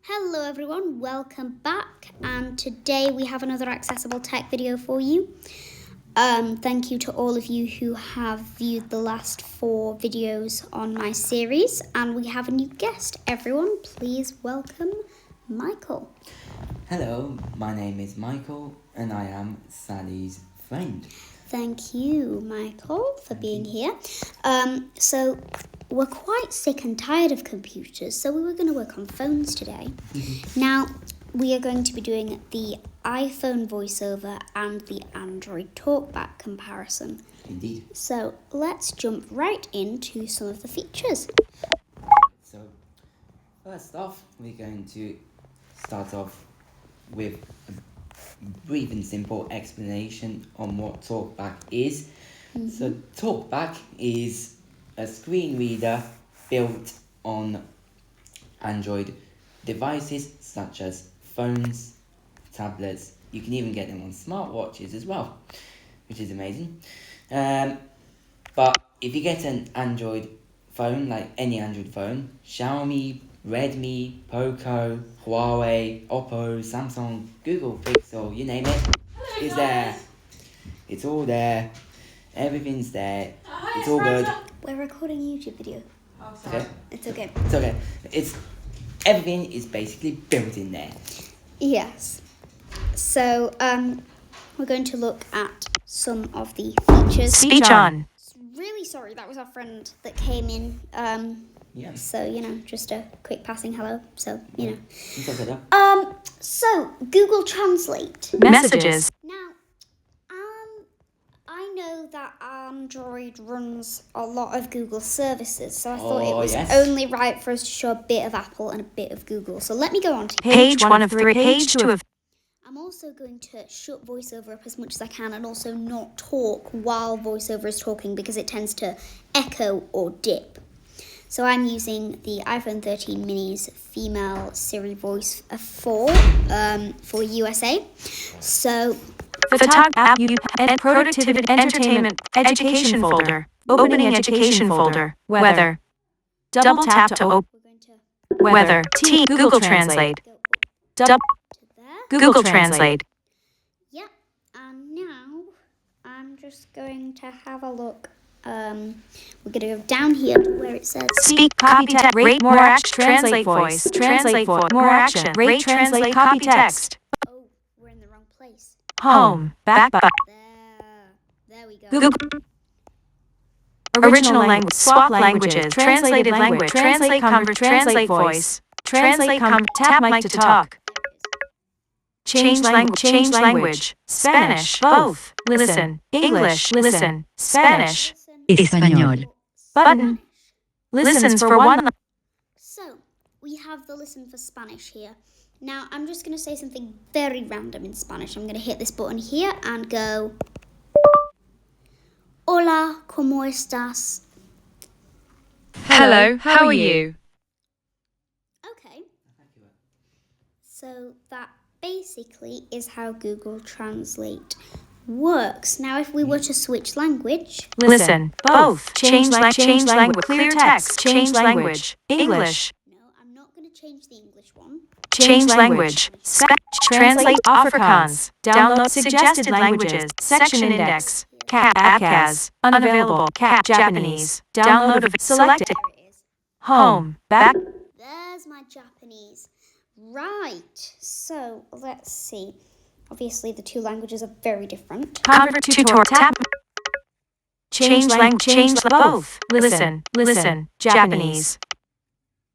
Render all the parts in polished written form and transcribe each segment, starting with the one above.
Hello everyone, welcome back, and today we have another accessible tech video for you. Thank you to all of you who have viewed the last 4 videos on my series, and we have a new guest. Everyone, please welcome Michael. Hello, my name is Michael and I am Sally's friend. Thank you, Michael, for being here. So we're quite sick and tired of computers, so we were going to work on phones today. Now, we are going to be doing the iPhone voiceover and the Android TalkBack comparison. Indeed. So let's jump right into some of the features. So, first off, we're going to start off with a brief and simple explanation on what TalkBack is. So, TalkBack is a screen reader built on Android devices such as phones, tablets. You can even get them on smartwatches as well, which is amazing. But if you get an Android phone, like any Android phone, Xiaomi, Redmi, Poco, Huawei, Oppo, Samsung, Google Pixel, you name it, is there. It's all there. Everything's there. It's all good. We're recording a YouTube video. Okay? It's okay. It's okay. Everything is basically built in there. Yes. So, we're going to look at some of the features. Speech on. Really sorry, that was our friend that came in. Yeah. So, just a quick passing hello. So, It's okay though. So, Google Translate. Messages. Now, I know that Android runs a lot of Google services, so I thought it was only right for us to show a bit of Apple and a bit of Google. So let me go on to Page 1 of 3. Page 2 of. I'm also going to shut VoiceOver up as much as I can and also not talk while VoiceOver is talking because it tends to echo or dip. So I'm using the iPhone 13 mini's female Siri voice 4 for USA. So Photog app and productivity entertainment education folder. Opening education folder. Weather. Double tap to open. we're going to Weather. T Google Translate. go Double to there. Google Translate. Yep, and now I'm just going to have a look. We're going to go down here to where it says Speak copy text. Rate more action. Translate voice. Translate voice. More action. Rate translate copy text. Oh, we're in the wrong place. Home. Back button. There we go. Google. Original language. Swap languages. Translated language. Translate convert. Translate voice. Translate tap mic to talk. Change language. Change language. Spanish. Both. Listen. English. Listen. Spanish. Español. Button. Listens for one. So, we have the listen for Spanish here. Now, I'm just going to say something very random in Spanish. I'm going to hit this button here and go, Hola, ¿cómo estás? Hello. How are you? Okay. So, that basically is how Google Translate works. Now, if we were to switch language, Listen. Both. Change language. Clear text. Change language. English. no, I'm not going to change the English one. Change language. Translate Afrikaans. Download suggested languages. Section index. Abkhaz. Unavailable. Japanese. Download of selected. There it is. Home. Back. There's my Japanese. Right. So, let's see. Obviously, the two languages are very different. Convert tutor. Tap. Change language. Change both. Listen. Japanese.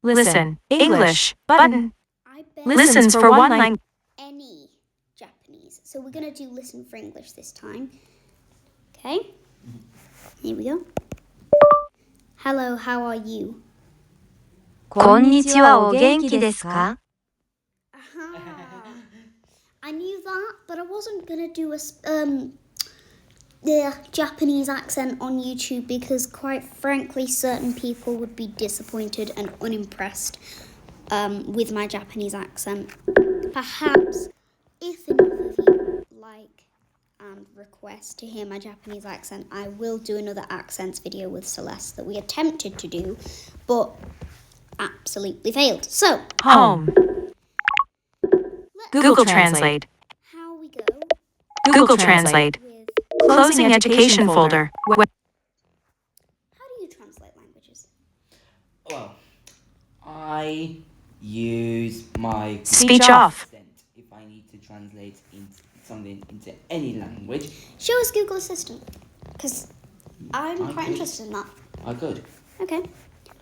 Listen. English. Button. I bet Listens for one language. any Japanese. So we're going to do listen for English this time. Okay? Here we go. Hello, how are you? こんにちは、お元気ですか? I knew that, but I wasn't going to do the Japanese accent on YouTube because, quite frankly, certain people would be disappointed and unimpressed with my Japanese accent. Perhaps, if enough of you like and request to hear my Japanese accent, I will do another accents video with Celeste that we attempted to do, but absolutely failed. So, Home. Google Translate. How we go Google Translate. with Closing education folder. how do you translate languages? Well, I use my Speech off. Assistant if I need to translate something into any language. Show us Google Assistant, because I'm I quite could. interested in that. I could. Okay.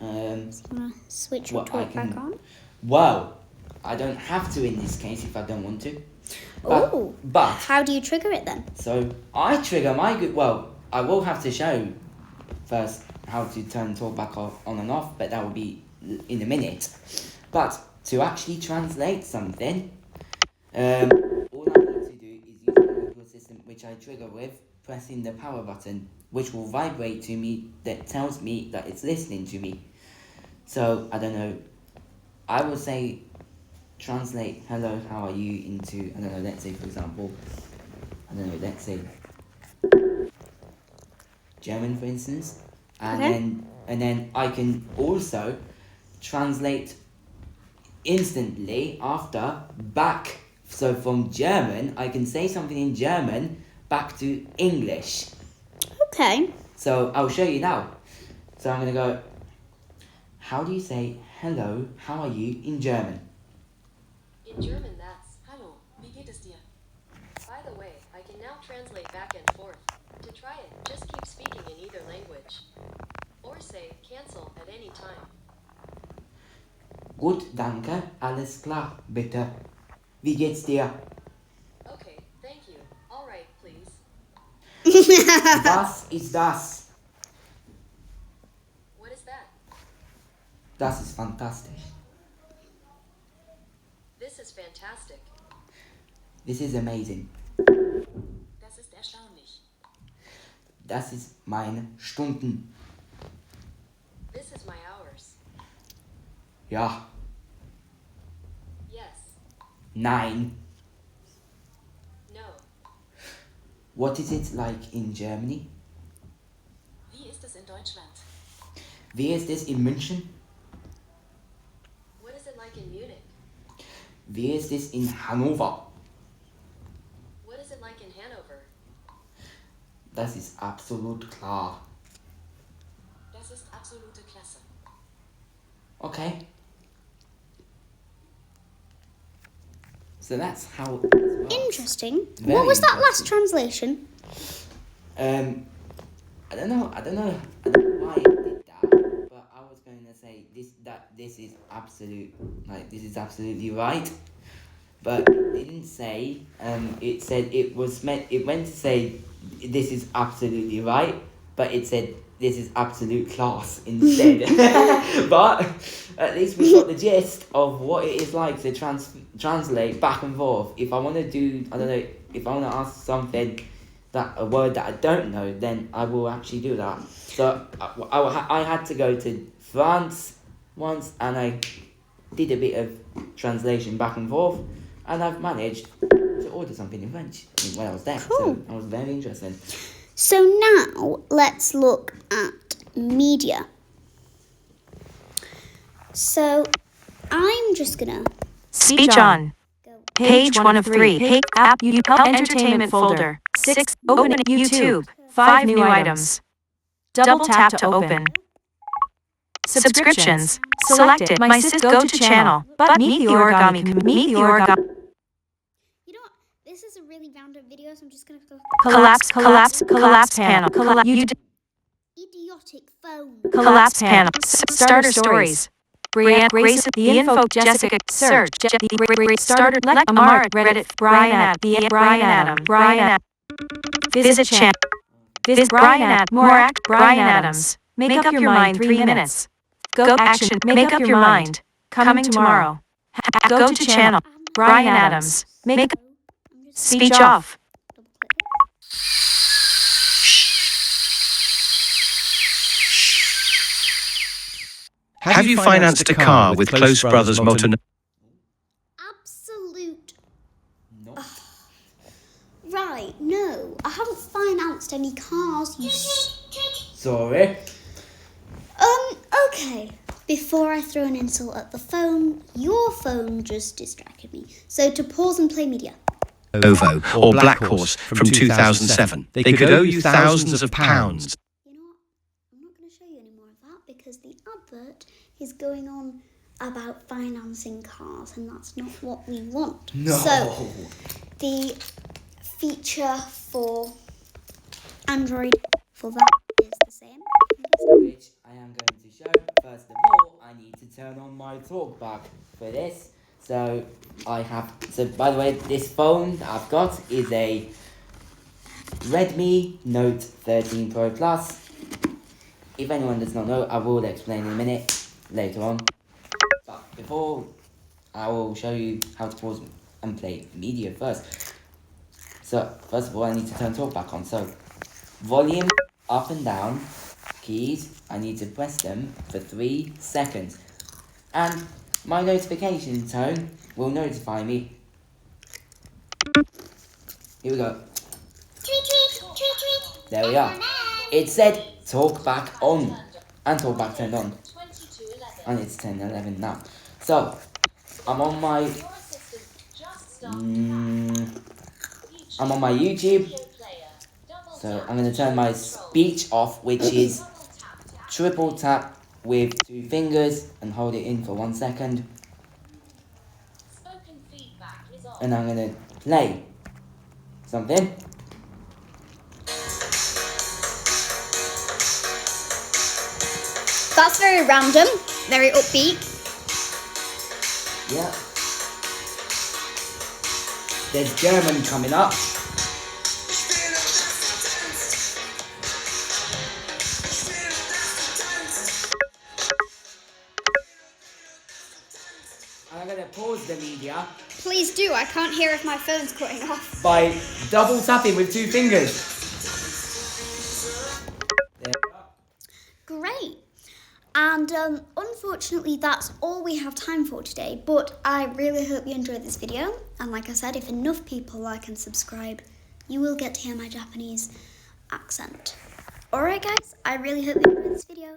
Um, You wanna switch your What I talk back can- on? well, I don't have to in this case if I don't want to. Oh. But How do you trigger it then? so I trigger my good. Well, I will have to show first how to turn talkback on and off, but that will be in a minute. But to actually translate something, all I need to do is use my Google Assistant, which I trigger with pressing the power button, which will vibrate to me that tells me that it's listening to me. So I don't know. I will say translate hello, how are you into, I don't know, let's say for example, I don't know, let's say German for instance. And then I can also translate instantly after back. So from German, I can say something in German back to English. Okay. So I'll show you now. So I'm gonna go, how do you say hello, how are you in German? In German, that's Hallo, wie geht es dir? By the way, I can now translate back and forth. To try it, just keep speaking in either language. Or say cancel at any time. Gut, danke, alles klar, bitte. Wie geht's dir? Okay, thank you. Alright, please. Was ist das? What is that? Das ist fantastisch. This is fantastic. This is amazing. Das ist erstaunlich. Das ist meine Stunden. This is my hours. Ja, Yes. nein. No. What is it like in Germany? Wie ist es in Deutschland? Wie ist es in München? What is it like in Munich? Wie ist es in Hannover? What is it like in Hanover? Das ist absolut klar. Das ist absolute Klasse. Okay. So that's how it works. Interesting. Very What was that last interesting. translation? I don't know why it did that, but I was going to say this is absolutely right, but it didn't say. It said it went to say this is absolutely right, but it said this is absolute class instead. But at least we got the gist of what it is like to translate back and forth. If I want to do, I don't know, if I want to ask something, a word that I don't know, then I will actually do that. So I had to go to France once, and I did a bit of translation back and forth, and I've managed to order something in French when I was there. Cool. So that was very interesting. So now let's look at media. So I'm just gonna Speech on. go. Page 1 of 3. Hey, app, entertainment folder. 6. Open YouTube. 5 new items. Double tap to open. Subscriptions. Selected. My sis go to channel. But meet the origami. Meet the origami. You know what? This is a really round up video, so I'm just gonna go. Collapse panel. Idiotic phone. Collapse panel. Starter stories. Brianne, Grace, the info, Jessica, search, starter, Amar, Reddit, Brian Adam, visit channel, visit Brian Adam, more act, Brian Adams, make up your mind 3 minutes, go action, make up your mind, coming tomorrow, go to channel, Brian Adams, make up, speech off. Have you financed a car with Close Brothers Motor? Absolute. Not. Right, no. I haven't financed any cars, you Sorry. Okay. before I throw an insult at the phone, your phone just distracted me. So to pause and play media. OVO or Black Horse from 2007. They could owe you thousands of pounds. You know what? I'm not going to show you any more of that because the advert is going on about financing cars and that's not what we want. No. So the feature for Android for that is the same. Which I am going to show. First of all, I need to turn on my talkback for this. So by the way, this phone that I've got is a Redmi Note 13 Pro Plus. If anyone does not know, I will explain in a minute later on. But before, I will show you how to pause and play media first. So first of all, I need to turn talkback on. So volume up and down keys, I need to press them for 3 seconds. And my notification tone will notify me. Here we go. There we are. It said talkback on and talkback turned on. And it's 10:11 now. So I'm on my YouTube. So I'm going to turn my speech off, which is triple tap with 2 fingers and hold it in for 1 second. And I'm going to play something. That's very random, very upbeat. Yeah. There's German coming up. I'm going to pause the media Please do, I can't hear if my phone's cutting off. by double tapping with 2 fingers. There we are. Great. And unfortunately, that's all we have time for today. But I really hope you enjoyed this video. And like I said, if enough people like and subscribe, you will get to hear my Japanese accent. Alright guys, I really hope you enjoyed this video.